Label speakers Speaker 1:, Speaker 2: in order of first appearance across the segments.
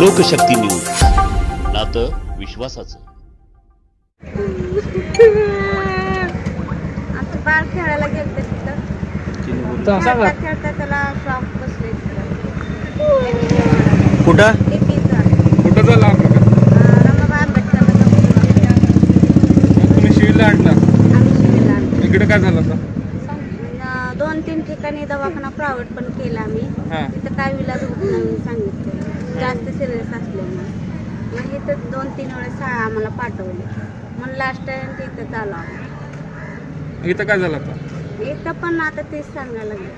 Speaker 1: लोकशक्ती news, नातं विश्वासाचं.
Speaker 2: आता बाळ खेळायला गेलते तिथं खेळता त्याला शॉक बसले.
Speaker 3: कुठं कुठं झाला तुम्ही शिवीला आणला? इकडे काय झालं होतं?
Speaker 2: 2-3 ठिकाणी दवाखाना प्रायव्हेट पण केला आम्ही. तिथं काय विलाज होत नाही सांगितलं, जास्त सिरियस असल्यामुळे. मग इथं 2-3 वेळेस आम्हाला पाठवले. मग लास्ट टाइम तिथं आलो आम्ही.
Speaker 3: इथं काय झालं होतं?
Speaker 2: इथं पण आता तेच सांगायला लागले,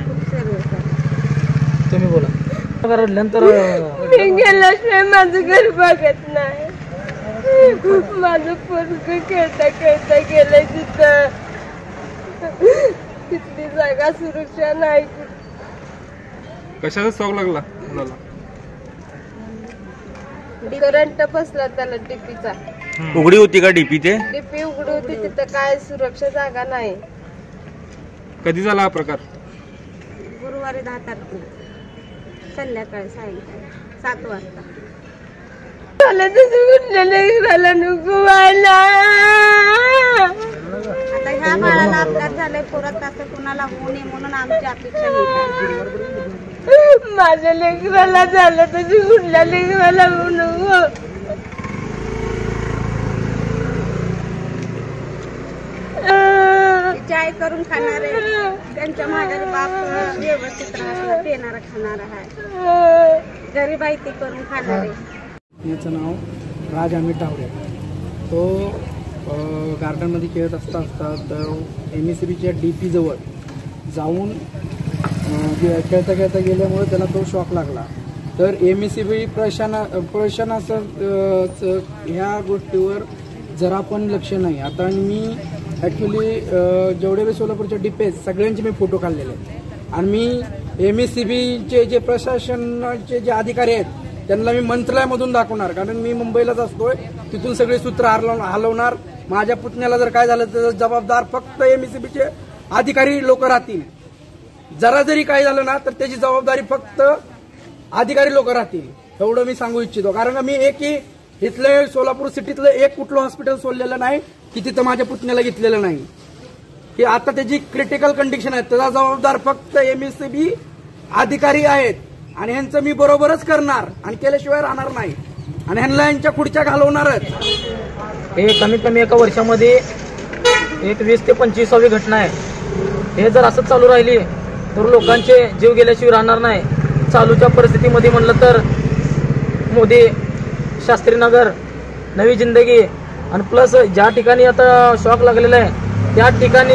Speaker 2: खूप सिरियस आहे.
Speaker 3: तुम्ही बोला. नंतर
Speaker 4: मी गेल्याशिवाय माझं घर बघत नाही. माझं पोरगं खेळता खेळता गेलंय तिथं. तिथली जागा सुरक्षा नाही.
Speaker 3: कशाचा शॉक लागला मुलाला?
Speaker 4: करंट बसला त्याला डीपीचा.
Speaker 3: उघडी होती का डीपी? ते
Speaker 4: डीपी उघडी होती, तिथं काय सुरक्षा जागा नाही.
Speaker 3: कधी झाला हा प्रकार?
Speaker 2: गुरुवारी 10 तारखेला संध्याकाळी सायंकाळी 7 वाजता.
Speaker 4: झालं तसं कुठल्या नको व्हायला.
Speaker 2: आता ह्या बाळाला अपघात झालाय, परत असं कुणाला होऊ नये म्हणून आमची अपेक्षा नाही.
Speaker 4: माझ्या लेकराला झालं तसं कुठल्या लेकराला होऊ नको.
Speaker 2: चाय करून खाणारे, त्यांच्या माझ्या बाप व्यवस्थित राहणार, पेणारा खाणारा आहे, गरीब आहे ते करून खाणारे.
Speaker 5: याचं नाव राज अमित डावरे. तो गार्डनमध्ये खेळत असता MSCBच्या DP जवळ जाऊन खेळता खेळता गेल्यामुळे त्याला तो शॉक लागला. तर MSCB प्रशासनाचं ह्या गोष्टीवर जरा पण लक्ष नाही. आता मी ॲक्च्युली जेवढे सोलापूरच्या DP सगळ्यांचे मी फोटो काढलेले आहेत. आणि मी MSCBचे जे प्रशासनाचे जे अधिकारी आहेत त्यांना मी मंत्रालयामधून दाखवणार, कारण मी मुंबईलाच असतोय. तिथून सगळे सूत्र हलवणार. माझ्या पुतण्याला जर काय झालं तर जबाबदार फक्त MSCBचे अधिकारी लोक राहतील. जरा जरी काय झालं ना तर त्याची जबाबदारी फक्त अधिकारी लोक राहतील, एवढं मी सांगू इच्छितो. कारण मी एकही इथले सोलापूर सिटीतलं एक कुठलं हॉस्पिटल सोडलेलं नाही की तिथं माझ्या पुतण्याला घेतलेलं नाही. की आता त्याची क्रिटिकल कंडिशन आहे, त्याचा जबाबदार फक्त MSCB अधिकारी आहेत. आणि ह्यांचं मी बरोबरच करणार आणि केल्याशिवाय राहणार नाही. आणि ह्यांना यांच्या खुर्च्या घालवणारच.
Speaker 6: हे कमीत कमी एका वर्षामध्ये एक 20 ते 25वी घटना आहे. हे जर असंच चालू राहिली तर लोकांचे जीव गेल्याशिवाय राहणार नाही. चालूच्या परिस्थितीमध्ये म्हणलं तर मोदी, शास्त्रीनगर, नवी जिंदगी आणि प्लस ज्या ठिकाणी आता शॉक लागलेला आहे त्या ठिकाणी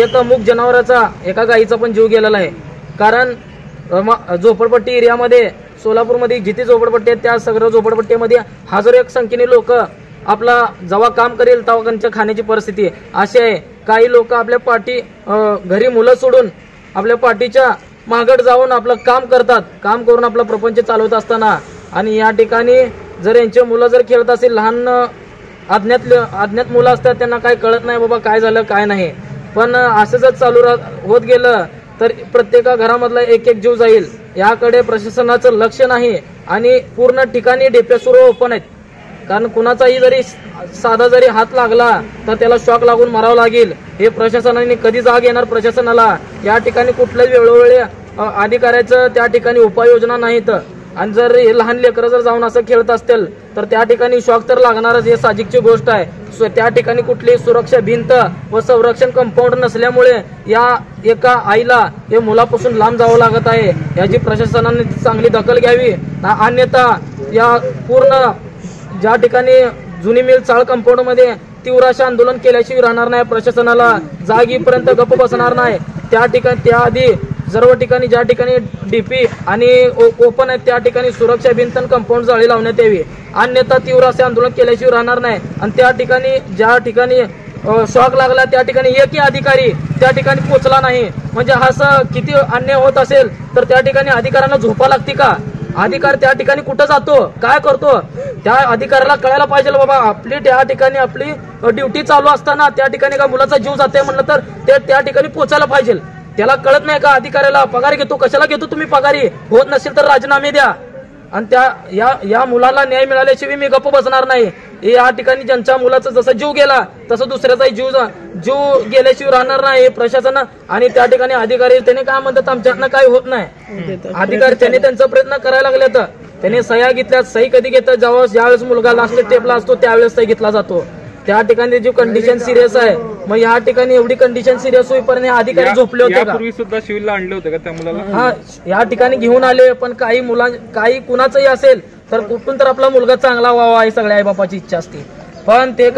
Speaker 6: एक मूक जनावराचा, एका गाईचा पण जीव गेलेला आहे. कारण झोपडपट्टी एरियामध्ये सोलापूरमध्ये जिथे झोपडपट्टी आहेत त्या सगळ्या झोपडपट्टीमध्ये हजारो एक संख्येने लोक आपला जेव्हा काम करेल तेव्हा त्यांच्या खाण्याची परिस्थिती अशी आहे. काही लोक आपल्या पाठी घरी मुलं सोडून आपल्या पाठीच्या मागड जाऊन आपलं काम करतात. काम करून आपला प्रपंच चालवत असताना आणि या ठिकाणी जर यांचे मुलं जर खेळत असेल, लहान अज्ञात मुलं असतात, त्यांना काय कळत नाही बाबा काय झालं काय नाही. पण असं जर चालू होत गेलं तर प्रत्येक घरामधला एक जीव जाईल. याकडे प्रशासनाचं लक्ष नाही आणि पूर्ण ठिकाणी डेप्या सुरू ओपन आहेत. कारण कुणाचाही जरी साधा जरी हात लागला तर त्याला शॉक लागून मरावं लागेल. हे प्रशासनाने कधी जाग येणार प्रशासनाला? या ठिकाणी कुठल्याच वेळोवेळी अधिकाऱ्याचं त्या ठिकाणी उपाययोजना नाहीत. आणि जर हे लहान लेकरं जर जाऊन असं खेळत असतील तर त्या ठिकाणी शॉक तर लागणारच, हे साहजिकची गोष्ट आहे. त्या ठिकाणी कुठलीही सुरक्षा भिंत व संरक्षण कंपाऊंड नसल्यामुळे या एका आईला हे मुलापासून लांब जावं लागत आहे. याची प्रशासनाने चांगली दखल घ्यावी. अन्यथा या पूर्ण ज्या ठिकाणी जुनी मिल चाळ कंपाऊंड मध्ये तीव्र असे आंदोलन केल्याशिवाय राहणार नाही. प्रशासनाला जागीपर्यंत गप्प बसणार नाही. त्या ठिकाणी त्याआधी सर्व ठिकाणी ज्या ठिकाणी DP आणि ओपन आहेत त्या ठिकाणी सुरक्षा भिंत कंपाऊंड जाळी लावण्यात यावी. अन्यथा तीव्र असे आंदोलन केल्याशिवाय राहणार नाही. आणि त्या ठिकाणी ज्या ठिकाणी शॉक लागला त्या ठिकाणी एकही अधिकारी त्या ठिकाणी पोहोचला नाही. म्हणजे हा असं किती अन्याय होत असेल तर त्या ठिकाणी अधिकाऱ्यांना झोपा लागते का? अधिकारी त्या ठिकाणी कुठं जातो, काय करतो, त्या अधिकाऱ्याला कळायला पाहिजे बाबा. आपली त्या ठिकाणी आपली ड्युटी चालू असताना त्या ठिकाणी का मुलाचा जीव जाते म्हणलं तर ते त्या ठिकाणी पोहोचायला पाहिजे. त्याला कळत नाही का अधिकाऱ्याला? पगार घेतो, कशाला घेतो तुम्ही पगारी? होत नसेल तर राजीनामे द्या. आणि या मुलाला न्याय मिळाल्याशिवाय मी गप्प बसणार नाही. या ठिकाणी ज्यांच्या मुलाचा जसा जीव गेला तसं दुसऱ्याचाही जीव गेल्याशिवाय राहणार नाही प्रशासन. आणि त्या ठिकाणी अधिकारी त्याने काय म्हणतात आमच्यातनं काय होत नाही. अधिकारी त्याने त्यांचा प्रयत्न करायला लागले तर त्याने सह्या घेतल्यात. सही कधी घेतात ज्यावेळेस मुलगा लास्ट स्टेपला असतो त्यावेळेस सही घेतला जातो. त्या ठिकाणी जी कंडिशन सिरियस आहे मग या ठिकाणी एवढी कंडिशन सिरियस होईपर्यंत अधिकारी झोपले होते का?
Speaker 3: पूर्वी सुद्धा सिव्हिलला आणले होते का त्या मुलाला?
Speaker 6: हा या ठिकाणी घेऊन आले पण काही कुणाचंही असेल तर कुठून तर आपला मुलगा चांगला व्हावा ही सगळ्या आई बापाची इच्छा असते पण ते